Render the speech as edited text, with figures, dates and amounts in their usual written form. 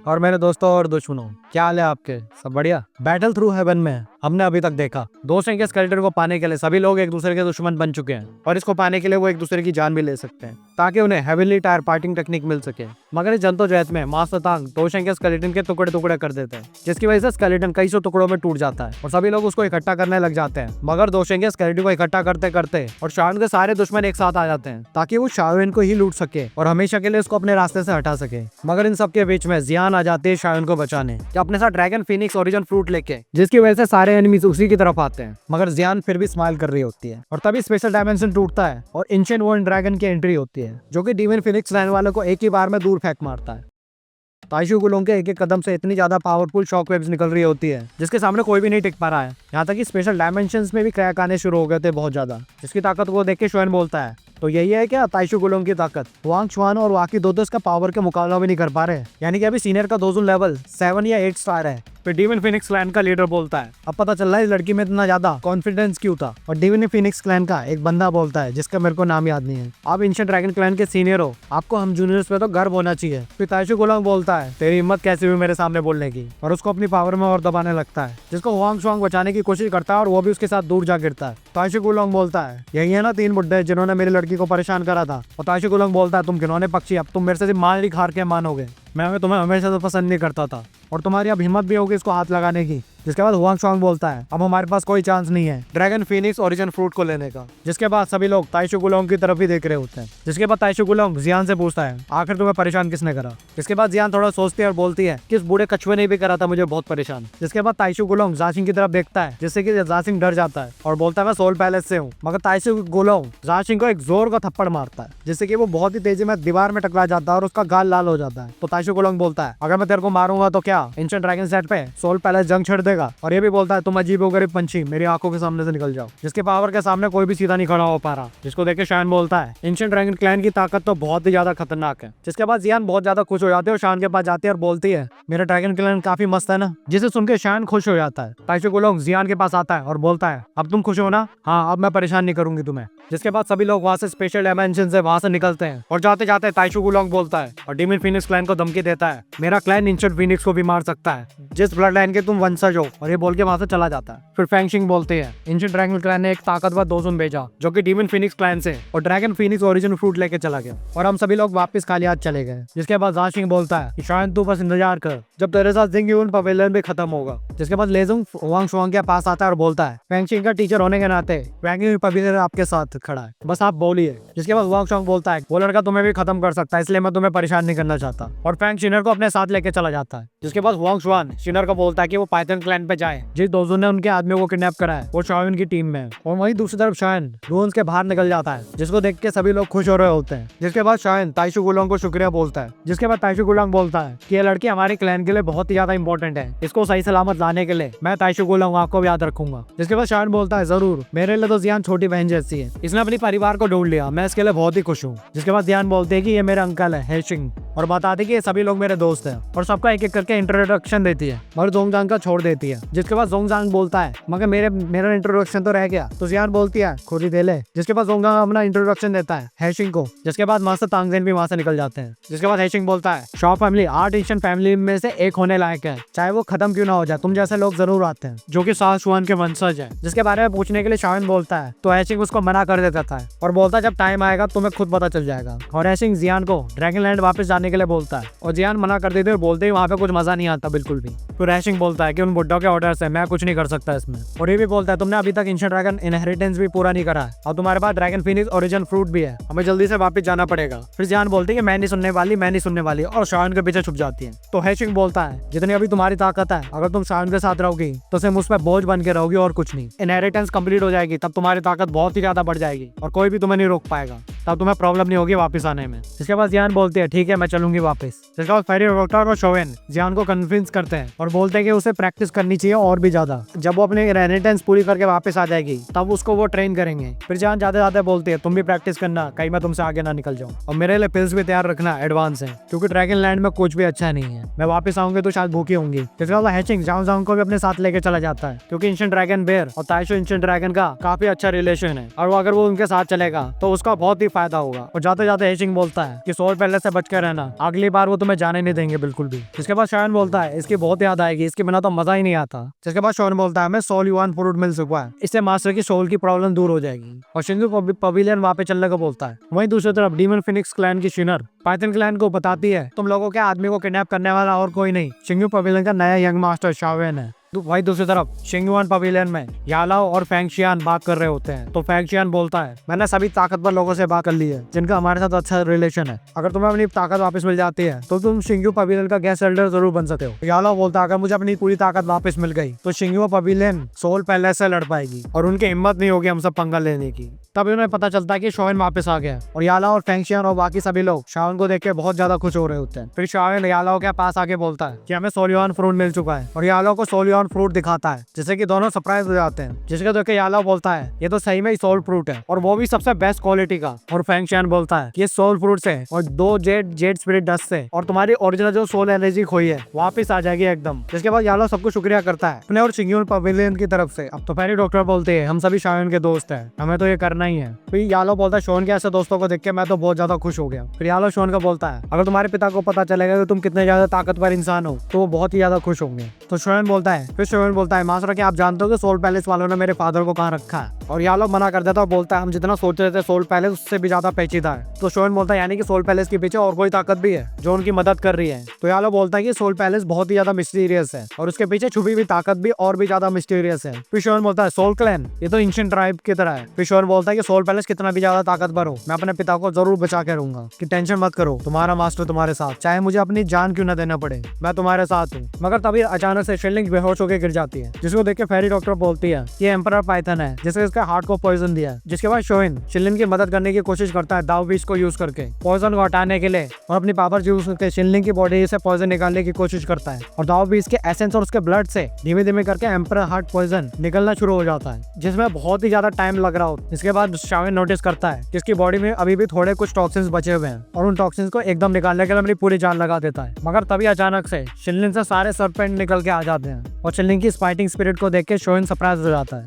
और मेरे दोस्तों और दुश्मनों, क्या हाल है आपके? सब बढ़िया। बैटल थ्रू हेवन में हमने अभी तक देखा दो के स्केलेटन को पाने के लिए सभी लोग एक दूसरे के दुश्मन बन चुके हैं और इसको पाने के लिए वो एक दूसरे की जान भी ले सकते हैं ताकि उन्हें हेवनली टायर पार्टिंग टेक्निक मिल सके। मगर इस जद्दोजहद में मास्टर तांग दो के स्केलेटन के टुकड़े टुकड़े कर देते हैं, जिसकी वजह से स्केलेटन कई सौ टुकड़ों में टूट जाता है और सभी लोग उसको इकट्ठा करने लग जाते हैं। मगर दो के स्केलेटन को इकट्ठा करते करते और शाओन के सारे दुश्मन एक साथ आ जाते हैं ताकि वो शाओन को ही लूट सके और हमेशा के लिए उसको अपने रास्ते से हटा सके। मगर इन सबके बीच में जियान आ जाती है शाओन को बचाने, जो अपने साथ ड्रैगन फीनिक्स ओरिजिन फ्रूट लेके, जिसकी वजह से सारे एनिमीज उसी की तरफ आते हैं। मगर जियान फिर भी स्माइल कर रही होती है और तभी स्पेशल डायमेंशन टूटता है और एंशिएंट वन ड्रैगन की एंट्री होती है, जो कि डीमन फीनिक्स रहने वालों को एक ही बार में दूर फेंक मारता है। ताइशू गुलोंग के एक एक कदम से इतनी ज्यादा पावरफुल शॉक वेव्स निकल रही होती है जिसके सामने कोई भी नहीं टिक पा रहा है। यहाँ तक कि स्पेशल डायमेंशंस में भी क्रैक आने शुरू हो गए थे बहुत ज्यादा, जिसकी ताकत को देख के शोएन बोलता है, तो यही है क्या ताइशू गुलोंग की ताकत? वांग शुआन और वाकी दो इसका पावर के मुकाबला भी नहीं कर पा रहे, यानी कि अभी सीनियर का दोजून लेवल 7 या 8 स्टार है। फिर डीमन फीनिक्स क्लैन का लीडर बोलता है, अब पता चल रहा है इस लड़की में इतना ज्यादा कॉन्फिडेंस क्यों था। और डीमन फीनिक्स क्लैन का एक बंदा बोलता है जिसका मेरे को नाम याद नहीं है, आप एंशिएंट ड्रैगन क्लैन के सीनियर हो, आपको हम जूनियर्स पे तो गर्व होना चाहिए। फिर ताइशू गुलोंग बोलता है, तेरी हिम्मत कैसे हुई मेरे सामने बोलने की, और उसको अपनी पावर में और दबाने लगता है, जिसको वांग शुआंग बचाने की कोशिश करता है और वो भी उसके साथ दूर जा गिरता है। ताइशू गुलोंग बोलता है, यही है ना 3 बुड्ढे जिन्होंने मेरी लड़की को परेशान करा था। और ताइशू गुलोंग बोलता है, तुम घिनौने पक्षी, अब तुम मेरे से मान ही हार के मानोगे, मैं तुम्हें हमेशा तो पसंद नहीं करता था और तुम्हारी अब हिम्मत भी होगी इसको हाथ लगाने की। जिसके बाद वांग शुआंग बोलता है, अब हमारे पास कोई चांस नहीं है ड्रैगन फीनिक्स ओरिजिन फ्रूट को लेने का। जिसके बाद सभी लोग ताइशू गुलोंग की तरफ ही देख रहे होते हैं। जिसके बाद ताइशू गुलोंग जियान से पूछता है, आखिर तुम्हें परेशान किसने करा? जिसके बाद जियान थोड़ा सोचती है और बोलती है, किस बूढ़े कछुए ने भी करा था मुझे बहुत परेशान। जिसके बाद ताइशू गुलोंग जाशिंग की तरफ देखता है, जिससे कि जाशिंग डर जाता है और बोलता है मैं सोल पैलेस से हूँ। मगर ताइशू गुलोंग जाशिंग को एक जोर का थप्पड़ मारता है, जिससे कि वो बहुत ही तेजी में दीवार में टकरा जाता है और उसका गाल लाल हो जाता है। तो ताइशू गुलोंग बोलता है, अगर मैं तेरे को मारूंगा तो क्या एंशिएंट ड्रैगन सेट पे सोल पैलेस जंग छेड़ देगा? और ये भी बोलता है, तुम अजीबोगरीब पंछी, मेरी आंखों के सामने से निकल जाओ। जिसके पावर के सामने कोई भी सीधा नहीं खड़ा हो पा रहा। जिसको देख के शान बोलता है, एंशिएंट ड्रैगन क्लैन की ताकत तो बहुत ही ज्यादा खतरनाक है। जिसके बाद जियान बहुत ज्यादा खुश हो जाती है और शान के पास जाती है और बोलती है, मेरा ड्रैगन क्लैन काफी मस्त है ना? जिसे सुन के शान खुश हो जाता है। ताइशू गुलोंग जियान के पास आता है और बोलता है, अब तुम खुश हो ना? हाँ, अब मैं परेशान नहीं करूंगी तुम्हें। जिसके बाद सभी लोग वहाँ से स्पेशल डायमेंशन से वहाँ से निकलते हैं और जाते जाते ताइशू गुलोंग बोलता है और डीमन फीनिक्स क्लैन को धमकी देता है, मेरा क्लैन एंशिएंट फीनिक्स को भी मार सकता है जिस ब्लड लाइन के तुम वंशज हो। और ये बोल के वहाँ से चला जाता है। फिर फैंगशिंग बोलते हैं, एंशिएंट ड्रैगन क्लैन ने एक ताकतवर दोजून भेजा जो कि डीमन फीनिक्स क्लैन से और ड्रैगन फीनिक्स ओरिजिन फ्रूट लेके चला गया और हम सभी लोग वापस खाली हाथ चले गए। जिसके बाद जाशिंग बोलता है कि शायद तू बस इंतजार कर, जब तेरे साथ जिंग यून पवेलियन भी खत्म होगा। जिसके बाद लेजुंग वांग शुआंग के पास आता है और बोलता है, फैंगशिंग का टीचर होने के नाते वांग यून पवेलियन आपके साथ खड़ा है, बस आप बोलिए। जिसके बाद वांग शुआंग बोलता है, वो लड़का तुम्हें भी खत्म कर सकता है, इसलिए मैं तुम्हें परेशान नहीं करना चाहता। और फैंग शिनर को अपने साथ लेके चला जाता है। जिसके बाद वांग शुआन शिनर को बोलता है कि वो पाइथन क्लैन पे जाए, जिस दोजून ने उनके आदमियों को किडनैप करा है वो शाओन की टीम में। और वहीं दूसरी तरफ शाओन रून्स के बाहर निकल जाता है, जिसको देख के सभी लोग खुश हो रहे होते हैं। जिसके बाद शाओन ताइशू गुलोंग को शुक्रिया बोलता है। जिसके बाद ताइशू गुलोंग बोलता है कि ये लड़की हमारे क्लैन के लिए बहुत ही ज्यादा इंपॉर्टेंट है, इसको सही सलामत लाने के लिए मैं ताइशू गुलोंग आपको याद रखूंगा। जिसके बाद शाओन बोलता है, जरूर, मेरे लिए तो जियान छोटी बहन जैसी है, इसने अपने परिवार को ढूंढ लिया, मैं इसके लिए बहुत ही खुश हूँ। जिसके बाद जियान बोलते हैं कि ये मेरा अंकल है हेशिंग और बताते कि ये सभी लोग मेरे दोस्त हैं और सबका एक एक करके इंट्रोडक्शन देती है मगर जोंगजांग का छोड़ देती है। जिसके बाद जोंगजांग बोलता है, मगर मेरा इंट्रोडक्शन तो रह गया। तो जियान बोलती है, खुद ही दे ले। जिसके बाद जोंगजांग अपना इंट्रोडक्शन देता है हेशिंग को। जिसके बाद मास्टर तांगजेन भी वहाँ से निकल जाते हैं। जिसके बाद हेशिंग बोलता है, शॉ फैमिली 8 एशियन फैमिली में से एक होने लायक है, चाहे वो खत्म क्यों ना हो जाए, तुम जैसे लोग जरूर आते हैं जो कि शाह शुआन के वंशज है। जिसके बारे में पूछने के लिए शाओन बोलता है तो हेशिंग उसको मना कर देता था और बोलता है, जब टाइम आएगा तुम्हें खुद पता चल जाएगा। और हेशिंग जियान को ड्रैगन लैंड वापस जाने के लिए बोलता है और जियान मना कर देते और बोलते ही वहाँ पे कुछ मजा नहीं आता बिल्कुल भी। फिर हेशिंग बोलता है कि उन बुड्ढों के ऑर्डर से मैं कुछ नहीं कर सकता इसमें। और ये भी बोलता है, तुमने अभी तक एंशिएंट ड्रैगन इनहेरिटेंस भी पूरा नहीं करा है और तुम्हारे पास ड्रैगन फीनिक्स ओरिजिन फ्रूट भी है, हमें जल्दी से वापस जाना पड़ेगा। फिर जियान बोलती है कि मैं नहीं सुनने वाली और शाओन के पीछे छुप जाती है। तो हेशिंग बोलता है, जितनी अभी तुम्हारी ताकत है, अगर तुम शाओन के साथ रहोगी तो सिर्फ उस पर बोझ बन के रहोगी और कुछ नहीं। इनहेरिटेंस कंप्लीट हो जाएगी तब तुम्हारी ताकत बहुत ही ज्यादा बढ़ जाएगी और कोई भी तुम्हें नहीं रोक पाएगा, तब तुम्हें प्रॉब्लम नहीं होगी वापस आने में। इसके बाद जियान बोलती है, ठीक है मैं चलूंगी वापस। जिसके बाद फेरी डॉक्टर और शोवेन जियान को कन्विंस करते हैं और बोलते हैं कि उसे प्रैक्टिस करनी चाहिए और भी ज्यादा, जब वो अपनी इनहेरिटेंस पूरी करके वापस आ जाएगी तब उसको वो ट्रेन करेंगे। फिर जियान जाते जाते बोलती है, तुम भी प्रैक्टिस करना, कहीं मैं तुमसे आगे ना निकल जाऊँ, और मेरे लिए पिल्स भी तैयार रखना एडवांस है, क्योंकि ड्रैगन लैंड में कुछ भी अच्छा नहीं है, मैं वापस वापस आऊंगे तो शायद भूखी होंगी। जिसके बाद हैचिंग जाओ जाओ को भी अपने साथ लेके चला जाता है, क्योंकि एंशिएंट ड्रैगन बेयर और ताइशो एंशिएंट ड्रैगन का काफी अच्छा रिलेशन है, और वो अगर वो उनके साथ चलेगा तो उसका बहुत ही फायदा होगा। और जाते जाते हैचिंग बोलता है कि सोल पैलेस से बच कर रहना, अगली बार वो तुम्हें जाने नहीं देंगे बिल्कुल भी। जिसके बाद शॉन बोलता है इसकी बहुत याद आएगी, इसके बिना तो मजा ही नहीं आता। जिसके बाद शॉन बोलता है मैं सोल युआन फ्रूट मिल चुका है, इससे मास्टर की सोल की प्रॉब्लम दूर हो जाएगी। और शिंगू पवेलियन वहाँ पे चलने को बोलता है। वहीं दूसरी तरफ डीमन फिनिक्स क्लैन की शिनर पाइथन क्लैन को बताती है तुम लोगों के आदमी को किडनैप करने वाला और कोई नहीं, शिंगू पवेलियन का नया यंग मास्टर शावेन है। वही दूसरी तरफ शिंगयुआन पवेलियन में यालाओ और फेंगशियान बात कर रहे होते हैं। तो फेंगशियान बोलता है मैंने सभी ताकतवर लोगों से बात कर ली है जिनका हमारे साथ अच्छा रिलेशन है, अगर तुम्हें अपनी ताकत वापस मिल जाती है तो तुम शिंगयू पवेलियन का गेस्ट एल्डर जरूर बन सकते हो। यालाओ बोलता है अगर मुझे अपनी पूरी ताकत वापस मिल गई तो शिंगयू पवेलियन सोल पैलेस से लड़ पाएगी और उनकी हिम्मत नहीं होगी हमसे पंगा लेने की। तभी उन्हें पता चलता है कि शॉवन वापस आ गया और यालाओ और फेंगशियान और बाकी सभी लोग शॉवन को देख के बहुत ज्यादा खुश हो रहे होते हैं। फिर शॉवन यालाओ के पास आके बोलता है कि हमें सोल युआन फ्रूट मिल चुका है और यालाओ को सोल युआन फ्रूट दिखाता है, जिससे कि दोनों सरप्राइज हो जाते हैं। जिसके देख के यालाओ बोलता है ये तो सही में ही सोल फ्रूट है और वो भी सबसे बेस्ट क्वालिटी का। और फेंगशियान बोलता है ये सोल फ्रूट से और 2 जेड स्पिरिट डस्ट से और तुम्हारी ओरिजिनल जो सोल एनर्जी खोई है वापस आ जाएगी एकदम। जिसके बाद यालाओ सबको शुक्रिया करता है अपने और शिंगयुआन पवेलियन की तरफ से। अब तो फेरी डॉक्टर बोलते हैं हम सभी शॉवन के दोस्त हैं, हमें तो ये करना ही है। फिर यालाओ बोलता है शॉन के ऐसे दोस्तों को देख के मैं तो बहुत ज्यादा खुश हो गया। फिर यालाओ शॉन का बोलता है अगर तुम्हारे पिता को पता चलेगा कि तुम कितने ज्यादा ताकतवर इंसान हो तो वो बहुत ही ज्यादा खुश होंगे। तो शॉन बोलता है फिर शॉन बोलता है मास्टर क्या आप जानते हो कि सोल पैलेस वालों ने मेरे फादर को कहाँ रखा है? और यालाओ मना कर देता है, बोलता है हम जितना सोच रहे थे सोल पैलेस उससे भी ज्यादा पेचीदा है। तो शॉन बोलता है यानी कि सोल पैलेस के पीछे और कोई ताकत भी है जो उनकी मदद कर रही है। तो यालाओ बोलता है कि सोल पैलेस बहुत ही ज्यादा मिस्टीरियस है और उसके पीछे छुपी हुई ताकत भी और भी ज्यादा मिस्टीरियस है। फिर शॉन बोलता है सोल क्लैन ये तो एंशिएंट ट्राइब की तरह है। फिर शॉन बोलता है कि सोल पैलेस कितना भी ज्यादा ताकतवर हो मैं अपने पिता को जरूर बचा के रहूंगा, कि टेंशन मत करो तुम्हारा मास्टर तुम्हारे साथ, चाहे मुझे अपनी जान क्यों न देना पड़े मैं तुम्हारे साथ हूँ। मगर तभी अचानक से शिनलिंग बेहोश होकर गिर जाती है, जिसको देख के फेरी डॉक्टर बोलती है ये एम्परर पाइथन है जिसने इसके हार्ट को पॉइजन दिया। जिसके बाद शोइन शिनलिंग की मदद करने की कोशिश करता है दाव बीज को यूज करके पॉइजन को हटाने के लिए और अपनी पावर यूज करके शिनलिंग की बॉडी से पॉइजन निकालने की कोशिश करता है। और दाव बीज के एसेंस और उसके ब्लड से धीमे धीमे करके एम्परर हार्ट पॉइजन निकलना शुरू हो जाता है, जिसमें बहुत ही ज्यादा टाइम लग रहा होता है। इसके बाद शॉवन नोटिस करता है कि इसकी बॉडी में अभी भी थोड़े कुछ टॉक्सिन्स बचे हुए हैं और उन टॉक्सिन्स को एकदम निकालने के लिए अपनी पूरी जान लगा देता है। मगर तभी अचानक से शिनलिंग से सारे सरपेंट निकल के आ जाते हैं और शिनलिंग की फाइटिंग स्पिरिट को देख के शोइन सरप्राइज हो जाता है।